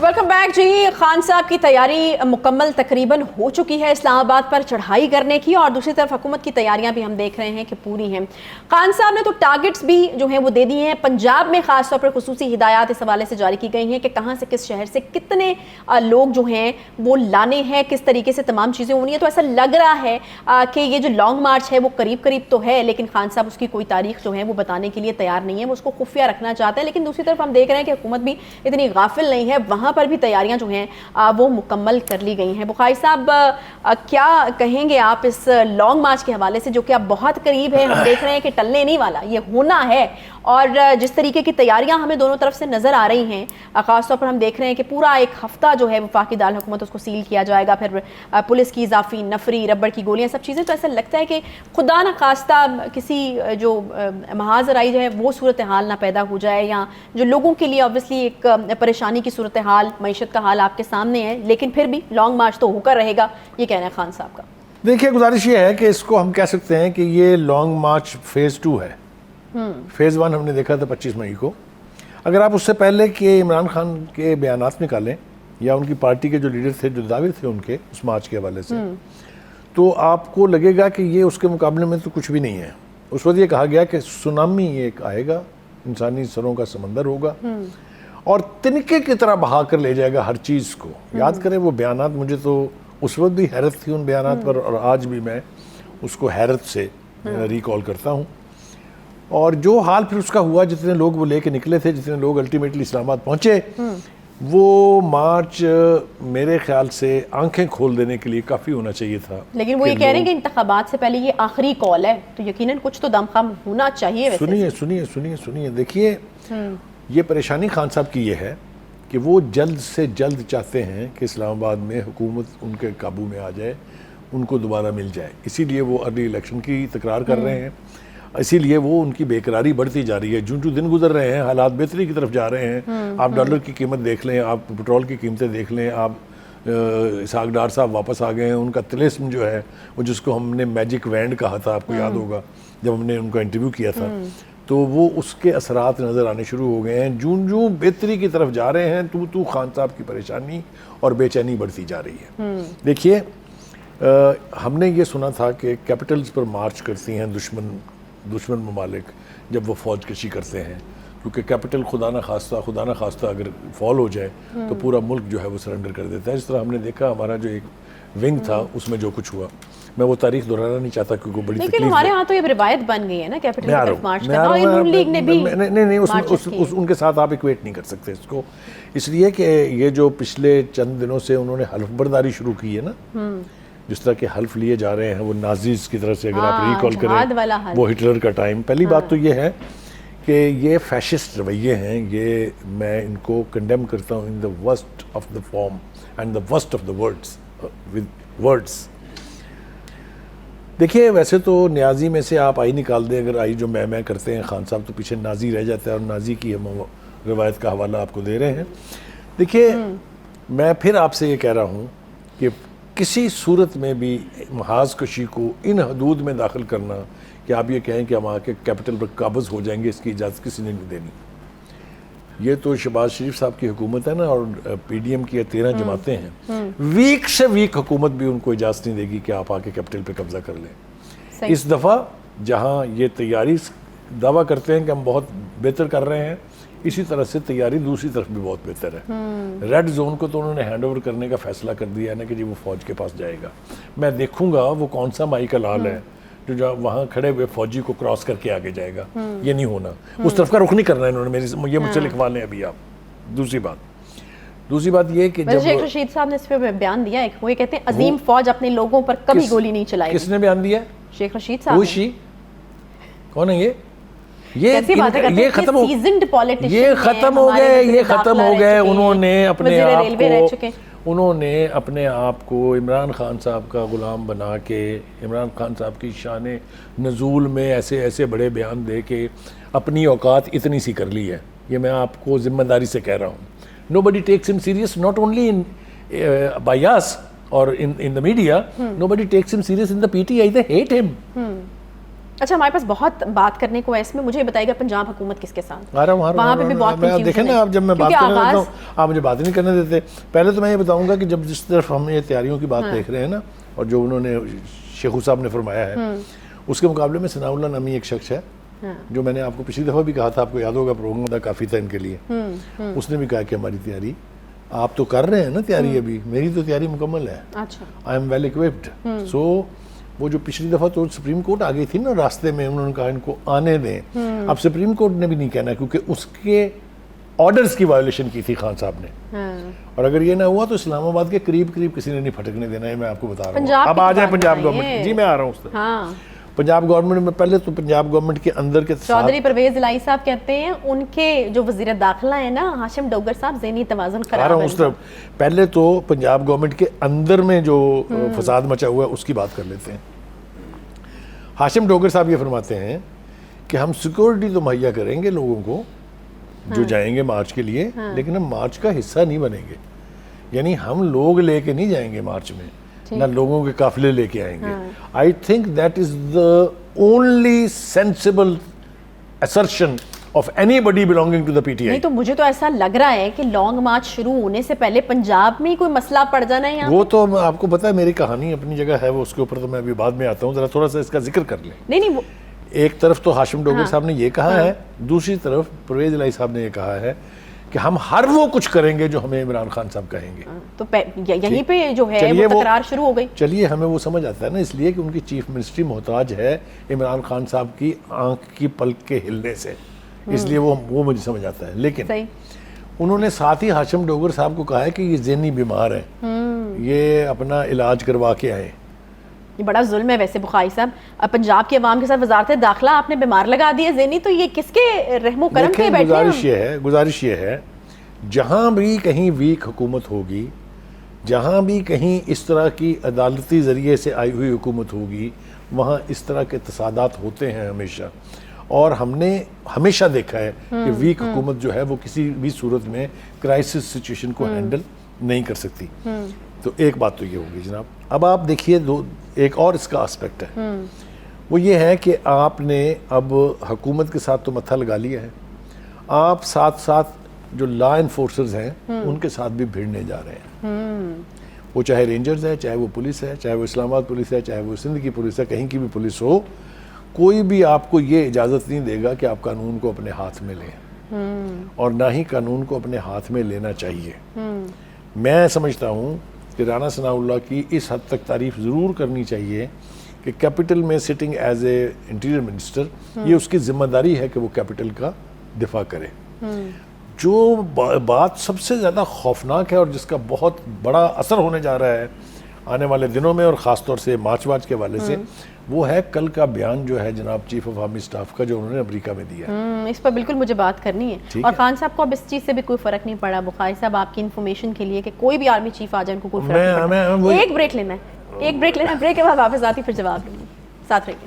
Welcome back जी। खान साहब की तैयारी मुकम्मल तकरीबन हो चुकी है इस्लामाबाद पर चढ़ाई करने की, और दूसरी तरफ हुकूमत की तैयारियां भी हम देख रहे हैं कि पूरी हैं। खान साहब ने तो टारगेट्स भी जो हैं वो दे दिए हैं। पंजाब में खास तौर पर खुसूसी हिदायत इस हवाले से जारी की गई हैं कि कहाँ से किस शहर से कितने लोग जो हैं वो लाने हैं, किस तरीके से तमाम चीज़ें होनी है। तो ऐसा लग रहा है कि ये जो लॉन्ग मार्च है वो करीब करीब तो है, लेकिन खान साहब उसकी कोई तारीख जो है वो बताने के लिए तैयार नहीं है, वो उसको खुफिया रखना चाहते हैं। लेकिन दूसरी तरफ हम देख रहे हैं कि हुकूमत भी इतनी गाफिल नहीं है, वहाँ पर भी तैयारियां जो हैं वो मुकम्मल कर ली गई हैं। बुखारी साहब, क्या कहेंगे आप इस लॉन्ग मार्च के हवाले से, जो कि अब बहुत करीब है, हम देख रहे हैं कि टलने नहीं वाला, ये होना है। और जिस तरीके की तैयारियां हमें दोनों तरफ से नज़र आ रही हैं, ख़ासतौर पर हम देख रहे हैं कि पूरा एक हफ्ता जो है वफाकी दारुल हुकूमत उसको सील किया जाएगा, फिर पुलिस की इजाफी नफरी, रबड़ की गोलियां, सब चीज़ें। तो ऐसा लगता है कि खुदा न खास्ता किसी जो महाजराई है वो सूरत हाल ना पैदा हो जाए, या जो लोगों के लिए ऑब्वियसली एक परेशानी की सूरत हाल, मईशत का हाल आपके सामने है, लेकिन फिर भी लॉन्ग मार्च तो होकर रहेगा, ये कहना है खान साहब का। देखिए, गुजारिश ये है कि इसको हम कह सकते हैं कि ये लॉन्ग मार्च फेज़ 2 है। फेज़ 1 हमने देखा था 25 मई को। अगर आप उससे पहले के इमरान खान के बयानात निकालें या उनकी पार्टी के जो लीडर थे, जो दावे थे उनके उस मार्च के हवाले से, तो आपको लगेगा कि ये उसके मुकाबले में तो कुछ भी नहीं है। उस वक्त ये कहा गया कि सुनामी एक आएगा, इंसानी सरों का समंदर होगा और तिनके की तरह बहा कर ले जाएगा हर चीज़ को। याद करें वो बयानात, मुझे तो उस वक्त भी हैरत थी उन बयानात पर, और आज भी मैं उसको हैरत से रिकॉल करता हूँ। और जो हाल फिर उसका हुआ, जितने लोग वो लेके निकले थे, जितने लोग अल्टीमेटली इस्लामाबाद पहुँचे, वो मार्च मेरे ख्याल से आंखें खोल देने के लिए काफ़ी होना चाहिए था। लेकिन वो ये कह रहे हैं कि इंतखाबात से पहले ये आखिरी कॉल है, तो यकीनन कुछ तो दमखम होना चाहिए। सुनिए, देखिए, ये परेशानी खान साहब की ये है कि वो जल्द से जल्द चाहते हैं कि इस्लामाबाद में हुकूमत उनके काबू में आ जाए, उनको दोबारा मिल जाए। इसीलिए वो अर्ली इलेक्शन की तकरार कर रहे हैं, इसीलिए वो उनकी बेकरारी बढ़ती जा रही है। जो दिन गुजर रहे हैं, हालात बेहतरी की तरफ जा रहे हैं। आप डॉलर की कीमत देख लें, आप पेट्रोल की कीमतें देख लें, आप इसहाक डार साहब वापस आ गए हैं। उनका तिलिस्म जो है वो, जिसको हमने मैजिक वैंड कहा था, आपको याद होगा जब हमने उनका इंटरव्यू किया था, तो वो उसके असरात नज़र आने शुरू हो गए हैं। जूं बेहतरी की तरफ जा रहे हैं, तू खान साहब की परेशानी और बेचैनी बढ़ती जा रही है। देखिए, हमने ये सुना था कि कैपिटल्स पर मार्च करती हैं दुश्मन ममालिक जब वो फौज कशी करते हैं, क्योंकि कैपिटल खुदा न खास्ता अगर फॉल हो जाए तो पूरा मुल्क जो है वो सरेंडर कर देता है। जिस तरह हमने देखा हमारा जो एक विंग था उसमें जो कुछ हुआ, मैं वो तारीख दोहराना नहीं चाहता क्योंकि बड़ी तकलीफ है। लेकिन हमारे यहाँ तो ये रिवायत बन गई है ना कैपिटल की तरफ मार्च करना, और नून लीग ने भी नहीं, उनके साथ आप इक्वेट नहीं कर सकते इसको, इसलिए कि ये जो पिछले चंद दिनों से उन्होंने हल्फ बर्दारी शुरू की है ना, जिस तरह के हल्फ लिए जा रहे हैं वो नाजीज की तरफ से, अगर आप रिकॉल करें वो हिटलर का टाइम। पहली बात तो ये है कि ये फैशिस्ट रवैये हैं, ये मैं इनको कंडेम करता हूँ in the worst of the form and the worst of the words with words. देखिए, वैसे तो न्याजी में से आप आई निकाल दें, अगर आई जो मैं करते हैं खान साहब, तो पीछे नाजी रह जाता है, और नाजी की हम रवायत का हवाला आपको दे रहे हैं। देखिए, मैं फिर आपसे ये कह रहा हूँ कि किसी सूरत में भी महाज कशी को इन हदूद में दाखिल करना कि आप ये कहें कि हम आके कैपिटल पर काबज़ हो जाएंगे, इसकी इजाज़त किसी ने नहीं देनी। ये तो शहबाज शरीफ साहब की हुकूमत है ना, और PDM की 13 जमातें हैं, वीक से वीक हुकूमत भी उनको इजाज़त नहीं देगी कि आप आके कैपिटल पे कब्ज़ा कर लें। इस दफ़ा जहाँ ये तैयारी दावा करते हैं कि हम बहुत बेहतर कर रहे हैं, इसी तरह से तैयारी दूसरी तरफ भी बहुत बेहतर है। रेड जोन को तो उन्होंने हैंड ओवर करने का फैसला कर दिया है ना कि जी वो फौज के पास जाएगा। मैं देखूंगा वो कौन सा माई का लाल है जो वहाँ खड़े हुए फौजी को क्रॉस करके आगे जाएगा। ये नहीं होना, उस तरफ का रुख नहीं करना है इन्होंने, ये मुझसे लिखवा लें अभी आप। दूसरी बात ये कि जब शेख रशीद साहब ने इस पे बयान दिया है, वो ये कहते हैं अजीम फौज अपने लोगों पर कभी गोली नहीं चलाई। किसने बयान दिया? शेख रशीद साहब। कौन है ये खत्म हो गए, ये खत्म हो गए। उन्होंने अपने आप को इमरान खान साहब का गुलाम बना के, इमरान खान साहब की शान नज़ूल में ऐसे बड़े बयान दे के अपनी औकात इतनी सी कर ली है। ये मैं आपको ज़िम्मेदारी से कह रहा हूँ। Nobody takes him serious, not only in by us और in the media, nobody takes him serious in the PTI, they hate him। اچھا ہمارے پاس بہت بات کرنے کو ہے اس میں، مجھے بتائیے گا پنجاب حکومت کس کے ساتھ؟ وہاں وہاں پہ بھی بہت کنفیوژن دیکھیں نا، آپ جب میں بات کرنے لگتا ہوں آپ مجھے بات نہیں کرنے دیتے. پہلے تو میں یہ بتاؤں گا کہ جب جس طرف ہم یہ تیاریوں کی بات دیکھ رہے ہیں نا، اور جو انہوں نے شیخو صاحب نے فرمایا ہے، اس کے مقابلے میں ثناء اللہ نامی ایک شخص ہے جو میں نے آپ کو پچھلی دفعہ بھی کہا تھا، آپ کو یاد ہوگا پروگرام دا کافی تھا ان کے لیے. اس نے بھی کہا کہ ہماری تیاری آپ تو کر رہے ہیں نا تیاری، ابھی میری تو تیاری مکمل ہے، آئی ایم ویل اکوپڈ. سو وہ جو پچھلی دفعہ تو سپریم کورٹ آ گئی تھی نا راستے میں، انہوں نے کہا ان کو آنے دیں. اب سپریم کورٹ نے بھی نہیں کہنا کیونکہ اس کے آرڈرز کی وائلیشن کی تھی خان صاحب نے، اور اگر یہ نہ ہوا تو اسلام آباد کے قریب کسی نے نہیں پھٹکنے دینا ہے. میں آپ کو بتا رہا ہوں. اب آ جائیں پنجاب گورنمنٹ. جی میں آ رہا ہوں اس طرح. پنجاب گورنمنٹ میں پہلے تو پنجاب گورنمنٹ کے اندر کے چودھری پرویز الہی صاحب کہتے ہیں ان کے جو وزیر داخلہ ہیں نا ہاشم ڈوگر صاحب، ذہنی توازن خراب ہے. اس طرف پہلے تو پنجاب گورنمنٹ کے اندر میں جو فساد مچا ہوا ہے اس کی بات کر لیتے ہیں. ہاشم ڈوگر صاحب یہ فرماتے ہیں کہ ہم سیکورٹی تو مہیا کریں گے لوگوں کو جو جائیں گے مارچ کے لیے، لیکن ہم مارچ کا حصہ نہیں بنیں گے. یعنی ہم لوگ لے کے نہیں جائیں گے مارچ میں، نہ لوگوں کے قافلے لے کے آئیں گے. I think that is the only sensible assertion of anybody belonging to the PTI. نہیں تو مجھے تو ایسا لگ رہا ہے کہ لانگ مارچ شروع ہونے سے پہلے پنجاب میں کوئی مسئلہ پڑ جانا ہے. وہ تو آپ کو پتا ہے میری کہانی اپنی جگہ ہے، وہ اس کے اوپر تو میں ابھی بعد میں آتا ہوں. ذرا تھوڑا سا اس کا ذکر کر لیں. نہیں ایک طرف تو ہاشم ڈوگر صاحب نے یہ کہا ہے، دوسری طرف پرویز الہی صاحب نے یہ کہا ہے کہ ہم ہر وہ کچھ کریں گے جو ہمیں عمران خان صاحب کہیں گے. تو یہیں پہ جو ہے وہ تکرار شروع ہو گئی. چلیے ہمیں وہ سمجھ آتا ہے نا، اس لیے کہ ان کی چیف منسٹری محتاج ہے عمران خان صاحب کی آنکھ کی پلک کے ہلنے سے، اس لیے وہ مجھے سمجھ آتا ہے. لیکن انہوں نے ساتھ ہی ہاشم ڈوگر صاحب کو کہا ہے کہ یہ ذہنی بیمار ہیں، یہ اپنا علاج کروا کے آئیں. یہ بڑا ظلم ہے ویسے بخاری صاحب، پنجاب کے عوام کے ساتھ وزارت داخلہ آپ نے بیمار لگا دی ہے ذہنی، تو یہ کس کے رحم و کرم کے بیٹھے ہیں؟ گزارش یہ ہے جہاں بھی کہیں ویک حکومت ہوگی، جہاں بھی کہیں اس طرح کی عدالتی ذریعے سے آئی ہوئی حکومت ہوگی، وہاں اس طرح کے تصادات ہوتے ہیں ہمیشہ. اور ہم نے ہمیشہ دیکھا ہے کہ ویک حکومت جو ہے وہ کسی بھی صورت میں کرائسس سچویشن کو ہینڈل نہیں کر سکتی. تو ایک بات تو یہ ہوگی جناب. اب آپ دیکھیے ایک اور اس کا اسپیکٹ ہے، وہ یہ ہے کہ آپ نے اب حکومت کے ساتھ تو متھا لگا لیا ہے، آپ ساتھ ساتھ جو لا انفورسرز ہیں ان کے ساتھ بھی بھیڑنے جا رہے ہیں. وہ چاہے رینجرز ہے، چاہے وہ پولیس ہے، چاہے وہ اسلام آباد پولیس ہے، چاہے وہ سندھ کی پولیس ہے، کہیں کی بھی پولیس ہو، کوئی بھی آپ کو یہ اجازت نہیں دے گا کہ آپ قانون کو اپنے ہاتھ میں لیں، اور نہ ہی قانون کو اپنے ہاتھ میں لینا چاہیے. میں سمجھتا ہوں کہ رانا ثناء اللہ کی اس حد تک تعریف ضرور کرنی چاہیے کہ کیپٹل میں sitting as a interior minister یہ اس کی ذمہ داری ہے کہ وہ کیپٹل کا دفاع کرے. جو بات سب سے زیادہ خوفناک ہے اور جس کا بہت بڑا اثر ہونے جا رہا ہے آنے والے دنوں میں، اور خاص طور سے مارچ کے حوالے سے، وہ ہے کل کا بیان جو ہے جناب چیف آف آرمی اسٹاف کا جو انہوں نے امریکہ میں دیا ہے. اس پر بالکل مجھے بات کرنی ہے. اور خان صاحب کو اب اس چیز سے بھی کوئی فرق نہیں پڑا بخاری صاحب، آپ کی انفارمیشن کے لیے، کہ کوئی بھی آرمی چیف آ جائے ان کو کوئی فرق نہیں پڑا. ایک بریک لینا ہے، بریک کے بعد واپس آتی پھر جواب لوں گی. ساتھ رہیے.